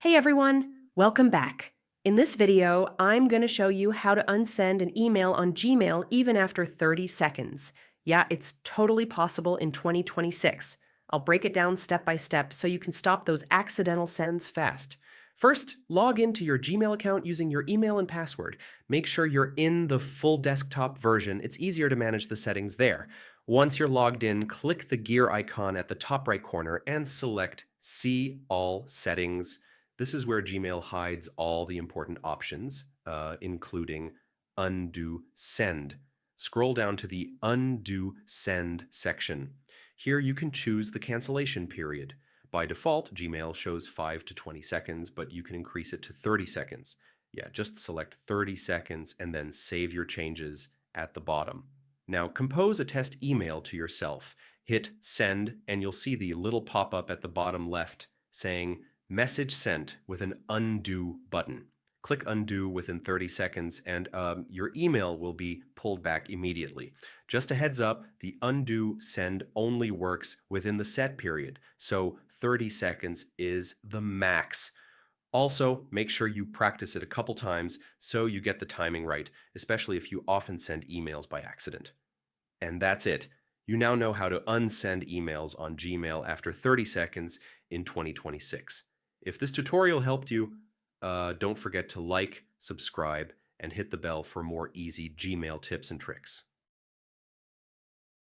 Hey everyone, welcome back. In this video, I'm going to show you how to unsend an email on Gmail even after 30 seconds. Yeah, it's totally possible in 2026. I'll break it down step by step so you can stop those accidental sends fast. First, log into your Gmail account using your email and password. Make sure you're in the full desktop version. It's easier to manage the settings there. Once you're logged in, click the gear icon at the top right corner and select See All Settings. This is where Gmail hides all the important options, including undo send. Scroll down to the undo send section. Here you can choose the cancellation period. By default, Gmail shows 5 to 20 seconds, but you can increase it to 30 seconds. Yeah, just select 30 seconds and then save your changes at the bottom. Now compose a test email to yourself. Hit send and you'll see the little pop-up at the bottom left saying message sent with an undo button. Click undo within 30 seconds and your email will be pulled back immediately. Just a heads up, the undo send only works within the set period, so 30 seconds is the max. Also, make sure you practice it a couple times so you get the timing right, especially if you often send emails by accident. And that's it. You now know how to unsend emails on Gmail after 30 seconds in 2026. If this tutorial helped you, don't forget to like, subscribe, and hit the bell for more easy Gmail tips and tricks.